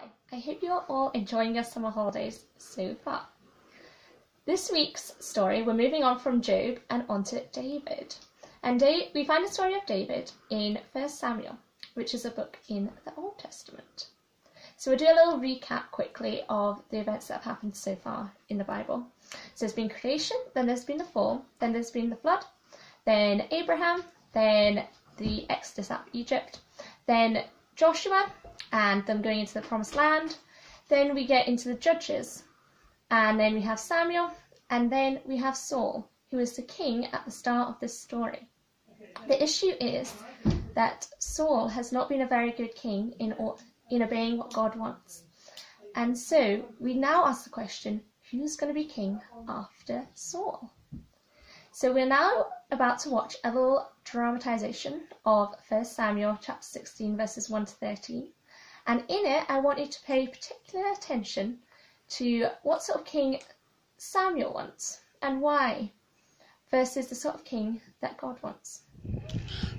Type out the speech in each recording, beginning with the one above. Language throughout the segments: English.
Hi, I hope you're all enjoying your summer holidays so far. This week's story, we're moving on from Job and onto David. And we find the story of David in 1 Samuel, which is a book in the Old Testament. So we'll do a little recap quickly of the events that have happened so far in the Bible. So there's been creation, then there's been the fall, then there's been the flood, then Abraham, then the Exodus out of Egypt, then Joshua and them going into the promised land, then we get into the Judges, and then we have Samuel, and then we have Saul, who is the king at the start of this story. The issue is that Saul has not been a very good king in obeying what God wants. And so we now ask the question, who's going to be king after Saul? So we're now about to watch a little dramatisation of 1 Samuel chapter 16 verses 1 to 13. And in it, I want you to pay particular attention to what sort of king Samuel wants and why, versus the sort of king that God wants.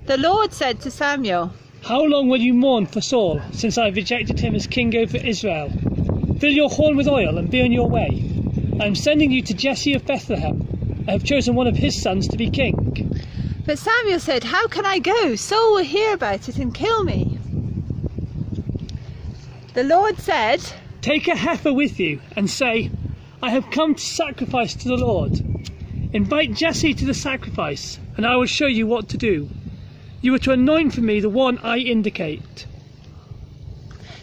The Lord said to Samuel, "How long will you mourn for Saul, since I have rejected him as king over Israel? Fill your horn with oil and be on your way. I am sending you to Jesse of Bethlehem. I have chosen one of his sons to be king." But Samuel said, "How can I go? Saul will hear about it and kill me." The Lord said, "Take a heifer with you and say, 'I have come to sacrifice to the Lord.' Invite Jesse to the sacrifice, and I will show you what to do. You are to anoint for me the one I indicate."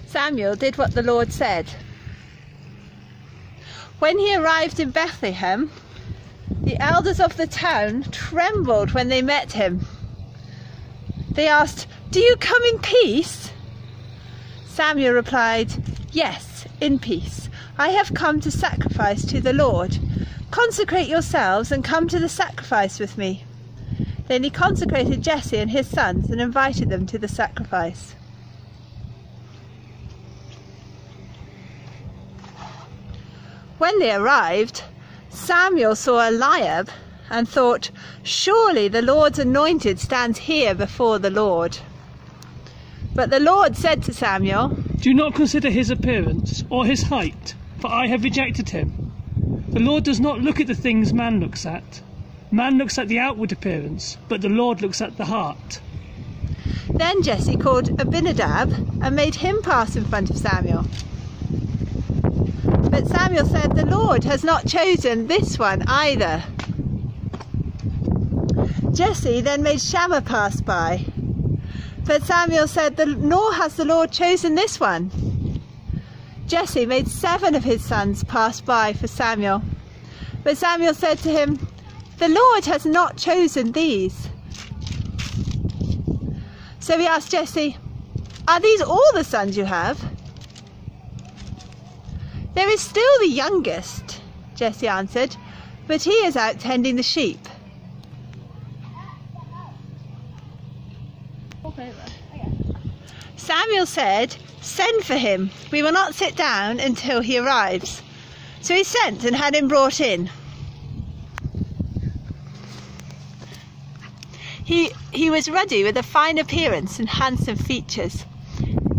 Samuel did what the Lord said. When he arrived in Bethlehem, the elders of the town trembled when they met him. They asked, "Do you come in peace?" Samuel replied, "Yes, in peace. I have come to sacrifice to the Lord. Consecrate yourselves and come to the sacrifice with me." Then he consecrated Jesse and his sons and invited them to the sacrifice. When they arrived, Samuel saw Eliab and thought, "Surely the Lord's anointed stands here before the Lord." But the Lord said to Samuel, "Do not consider his appearance or his height, for I have rejected him. The Lord does not look at the things man looks at. Man looks at the outward appearance, but the Lord looks at the heart." Then Jesse called Abinadab and made him pass in front of Samuel. But Samuel said, "The Lord has not chosen this one either." Jesse then made Shammah pass by. But Samuel said, "Nor has the Lord chosen this one." Jesse made 7 of his sons pass by for Samuel. But Samuel said to him, "The Lord has not chosen these." So he asked Jesse, "Are these all the sons you have?" "There is still the youngest," Jesse answered, "but he is out tending the sheep." Samuel said, "Send for him. We will not sit down until he arrives." So he sent and had him brought in. He was ruddy with a fine appearance and handsome features.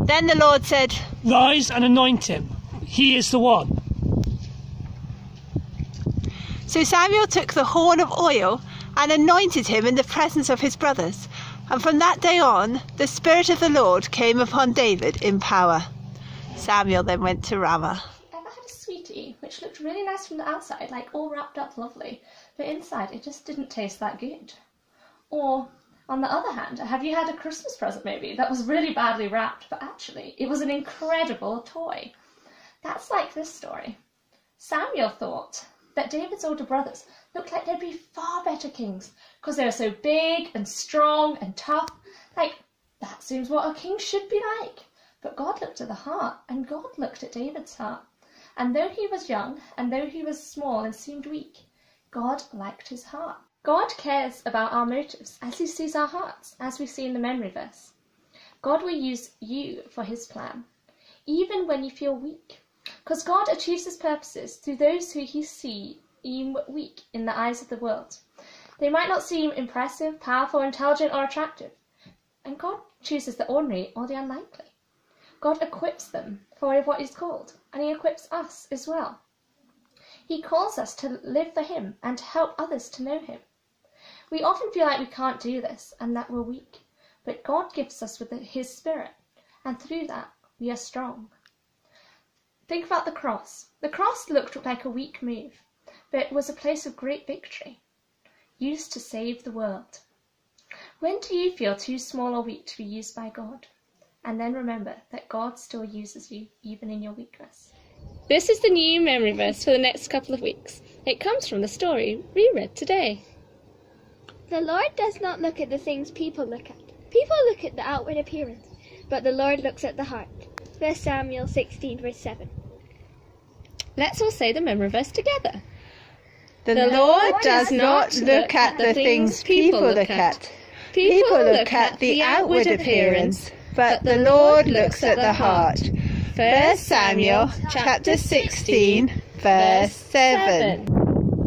Then the Lord said, "Rise and anoint him. He is the one." So Samuel took the horn of oil and anointed him in the presence of his brothers. And from that day on, the Spirit of the Lord came upon David in power. Samuel then went to Ramah. Ever had a sweetie which looked really nice from the outside, like all wrapped up lovely, but inside it just didn't taste that good? Or, on the other hand, have you had a Christmas present maybe that was really badly wrapped, but actually it was an incredible toy? That's like this story. Samuel thought that David's older brothers looked like they'd be far better kings because they were so big and strong and tough. Like, that seems what a king should be like. But God looked at the heart, and God looked at David's heart. And though he was young, and though he was small and seemed weak, God liked his heart. God cares about our motives as he sees our hearts, as we see in the memory verse. God will use you for his plan, even when you feel weak, because God achieves his purposes through those who he sees weak in the eyes of the world. They might not seem impressive, powerful, intelligent, or attractive, and God chooses the ordinary or the unlikely. God equips them for what He's called, and He equips us as well. He calls us to live for Him and to help others to know Him. We often feel like we can't do this and that we're weak, but God gifts us with His Spirit, and through that we are strong. Think about the cross. The cross looked like a weak move, but it was a place of great victory, used to save the world. When do you feel too small or weak to be used by God? And then remember that God still uses you even in your weakness. This is the new memory verse for the next couple of weeks. It comes from the story we read today. The Lord does not look at the things people look at. People look at the outward appearance, but the Lord looks at the heart. 1 Samuel 16 verse 7. Let's all say the memory verse together. The Lord does not look at the things people look at. People look at the outward appearance, but the Lord looks at the heart. 1 Samuel chapter 16 verse 7.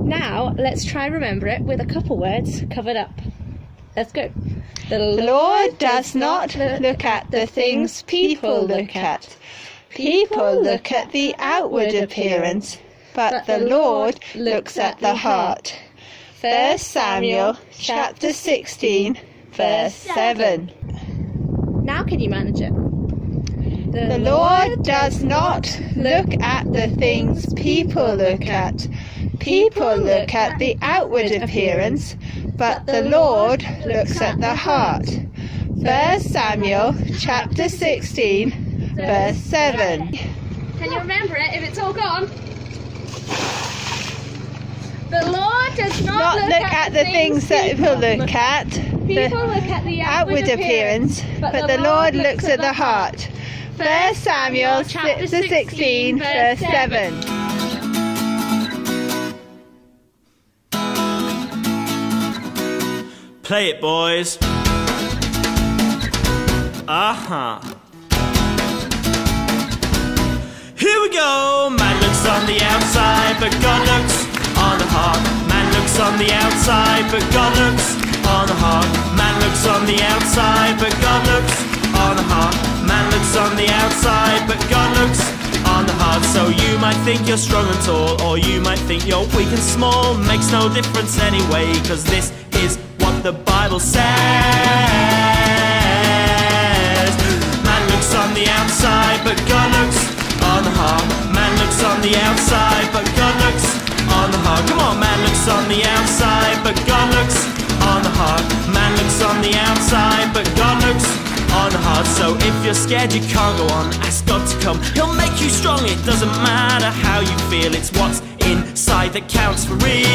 Now let's try remember it with a couple words covered up. Let's go. The Lord does not look at the things people look at. People look at the outward appearance, but the Lord looks at the heart. 1 Samuel chapter 16 verse 7. Now can you manage it? The Lord does not look at the things people look at. People look at the outward appearance, but the Lord looks at the heart. 1 Samuel chapter 16 verse 7. Can you remember it if it's all gone? The Lord does not look at the things that people look at. People look at the Outward appearance, but the Lord looks at the heart. 1 Samuel chapter 16 verse 7. Play it, boys. Here we go. Man looks on the outside, but God looks on the heart. Man looks on the outside, but God looks on the heart. Man looks on the outside, but God looks on the heart. Man looks on the outside, but God looks on the heart. So you might think you're strong and tall, or you might think you're weak and small. Makes no difference anyway, cause this is what the Bible says. Man looks on the outside, but God looks on the heart. Man looks on the outside, but God looks on the heart. Come on, man looks on the outside, but God looks on the heart. Man looks on the outside, but God looks on the heart. So if you're scared you can't go on, ask God to come. He'll make you strong. It doesn't matter how you feel, it's what's inside that counts for real.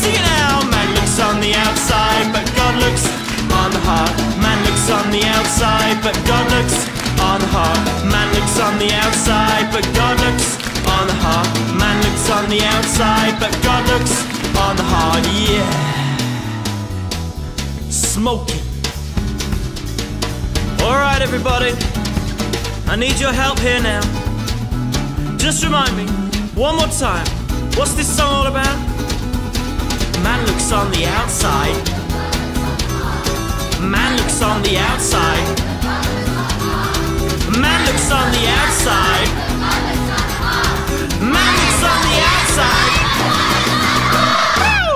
Sing it out. Man looks on the outside, but God looks on the heart. Man looks on the outside, but God looks on the heart. Man looks on the outside, but God looks on the heart. Man looks on the outside, but God looks on the heart. Yeah. Smoking. Alright everybody, I need your help here now. Just remind me, one more time, what's this song all about? Man looks on the outside. Man looks on the outside. Man looks on the outside. Man looks on the outside.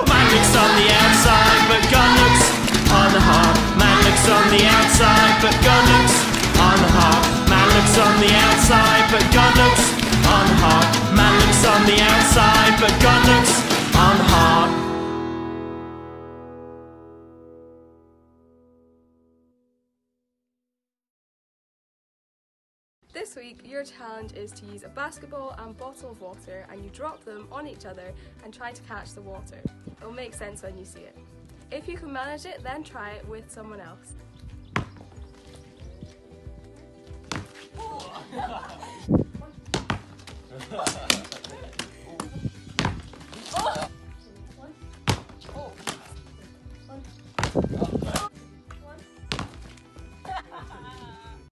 Man looks on the outside, but God looks on the heart. Man looks on the outside, but God looks on the heart. Man looks on the outside, but God looks on the heart. Man looks on the outside, but God looks on the heart. This week, your challenge is to use a basketball and bottle of water, and you drop them on each other and try to catch the water. It'll make sense when you see it. If you can manage it, then try it with someone else.